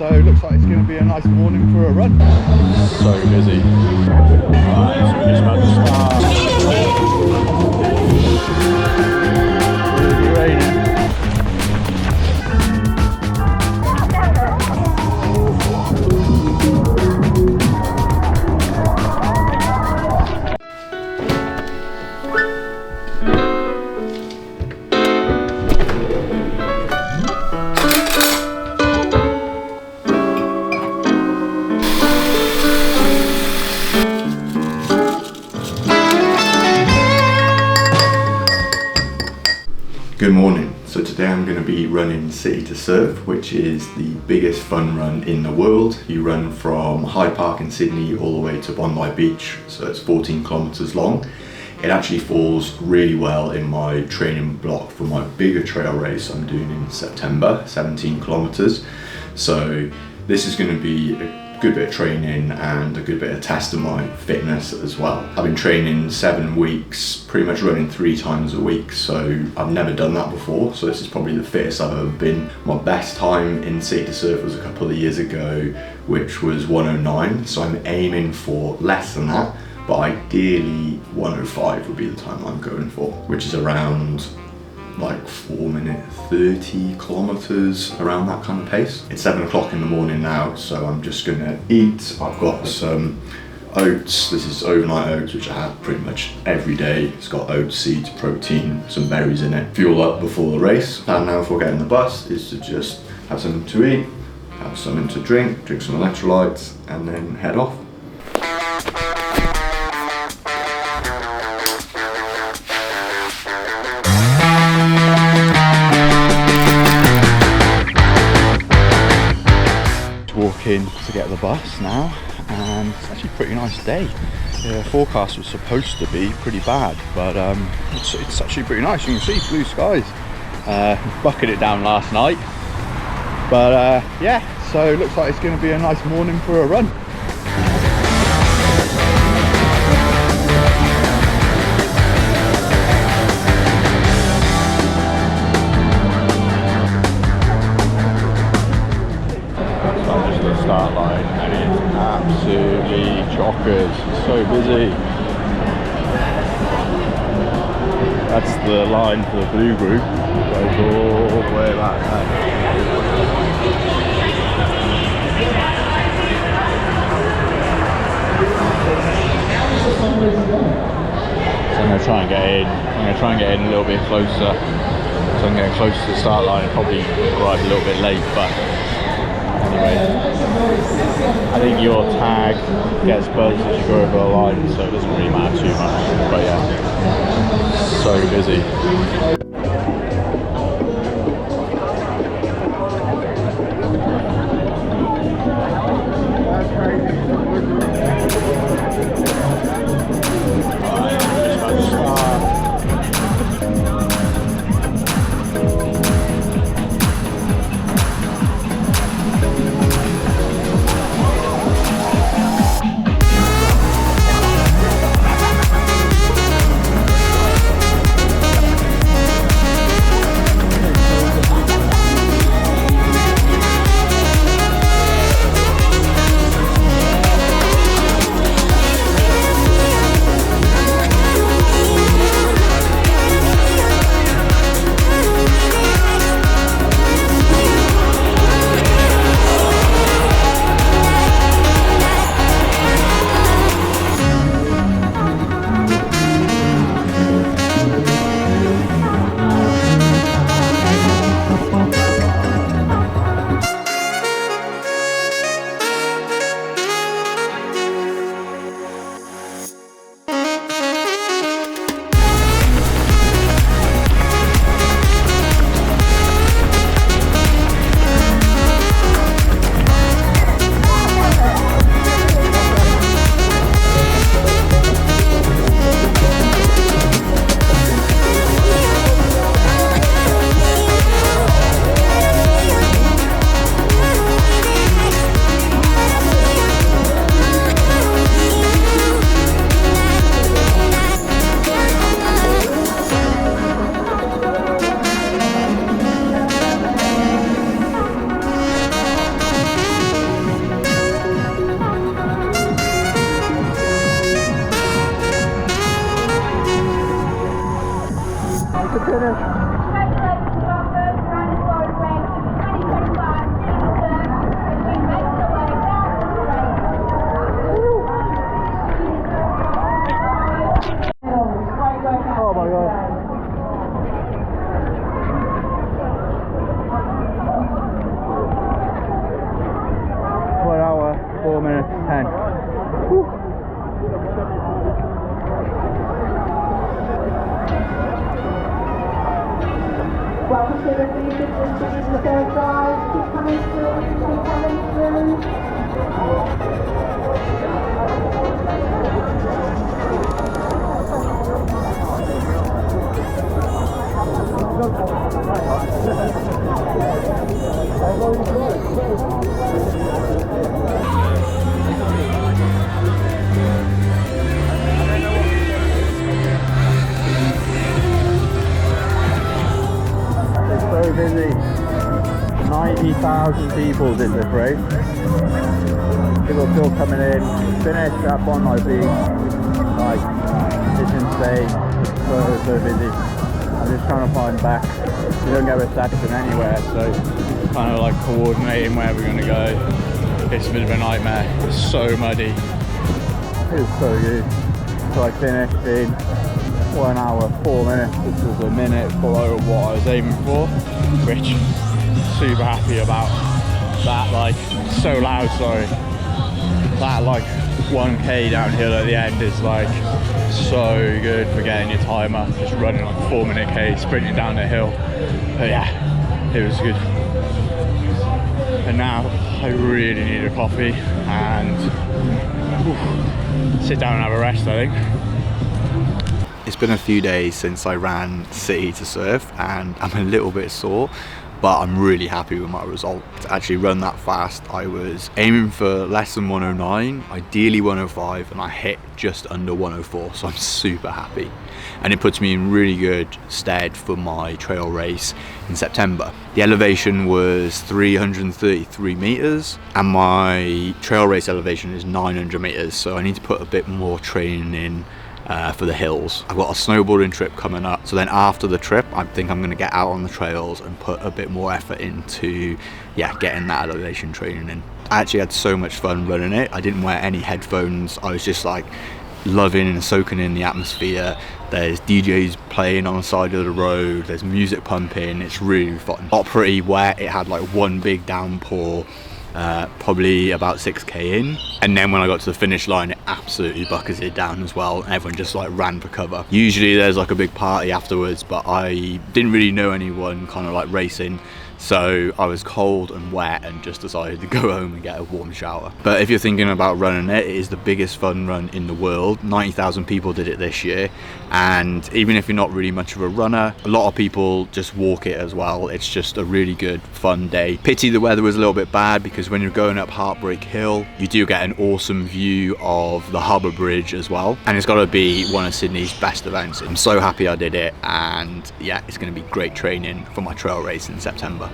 So it looks like it's going to be a nice morning for a run. So busy. Right, so we're just about to start. It's raining. Good morning. So today I'm going to be running City to Surf, which is the biggest fun run in the world. You run from Hyde Park in Sydney all the way to Bondi Beach, so it's 14 kilometers long. It actually falls really well in my training block for my bigger trail race I'm doing in September, 17 kilometers. So this is going to be a good bit of training and a good bit of test of my fitness as well. I've been training 7 weeks, pretty much running 3 times a week, so I've never done that before, so this is probably the fittest I've ever been. My best time in City to Surf was a couple of years ago, which was 109, so I'm aiming for less than that, but ideally 105 would be the time I'm going for, which is around like 4-minute 30 kilometers, around that kind of pace. It's 7 o'clock in the morning now, so I'm just gonna eat. I've got some oats. This is overnight oats, which I have pretty much every day. It's got oats, seeds, protein, some berries in it. Fuel up before the race. And now before getting the bus is to just have something to eat, have something to drink some electrolytes, and then head off. Walk in to get the bus now, and it's actually a pretty nice day. The forecast was supposed to be pretty bad, but it's actually pretty nice. You can see blue skies. Bucketed it down last night, but yeah, so it looks like it's going to be a nice morning for a run. Start line, and it's absolutely chockers. It's so busy. That's the line for the blue group. Goes all the way back there. So I'm going to try and get in. I'm going to try and get in a little bit closer. So I'm getting close to the start line and probably arrive a little bit late, but anyway, I think your tag gets buzzed as you go over the line, so it doesn't really matter too much. But yeah, so busy. 1 hour, 4 minutes 10. Whew. Welcome to the Region City Reserve Drive. Keep coming through, keep coming through. So busy. 90,000 people did this race. People still coming in. Finished at Bondi Beach. Like, it's insane. So busy. I'm just trying to find back. We don't get reception anywhere, so kind of like coordinating where we're gonna go. It's a bit of a nightmare. It's so muddy. It's so good. So I finished in 1 hour, 4 minutes, which was a minute below what I was aiming for, which super happy about that. Like, so loud, sorry. That like 1k downhill at the end is like so good for getting your timer, just running like a 4-minute k, sprinting down the hill. But yeah, it was good. And now I really need a coffee and sit down and have a rest, I think. It's been a few days since I ran City to Surf and I'm a little bit sore, but I'm really happy with my result. To actually run that fast, I was aiming for less than 109, ideally 105, and I hit just under 104, so I'm super happy. And it puts me in really good stead for my trail race in September. The elevation was 333 meters and my trail race elevation is 900 meters, so I need to put a bit more training in for the hills. I've got a snowboarding trip coming up, so then after the trip I think I'm going to get out on the trails and put a bit more effort into getting that elevation training in. I actually had so much fun running it. I didn't wear any headphones. I was just like loving and soaking in the atmosphere. There's DJs playing on the side of the road, there's music pumping, it's really fun. Not pretty wet, it had like one big downpour, probably about 6k in, and then when I got to the finish line it absolutely bucketed down as well, and everyone just like ran for cover. Usually there's like a big party afterwards, but I didn't really know anyone kind of like racing, so I was cold and wet and just decided to go home and get a warm shower. But if you're thinking about running it, it is the biggest fun run in the world. 90,000 people did it this year, and even if you're not really much of a runner, a lot of people just walk it as well. It's just a really good fun day. Pity the weather was a little bit bad, because when you're going up Heartbreak Hill you do get an awesome view of the Harbour Bridge as well, and it's got to be one of Sydney's best events. I'm so happy I did it, and yeah, it's going to be great training for my trail race in September.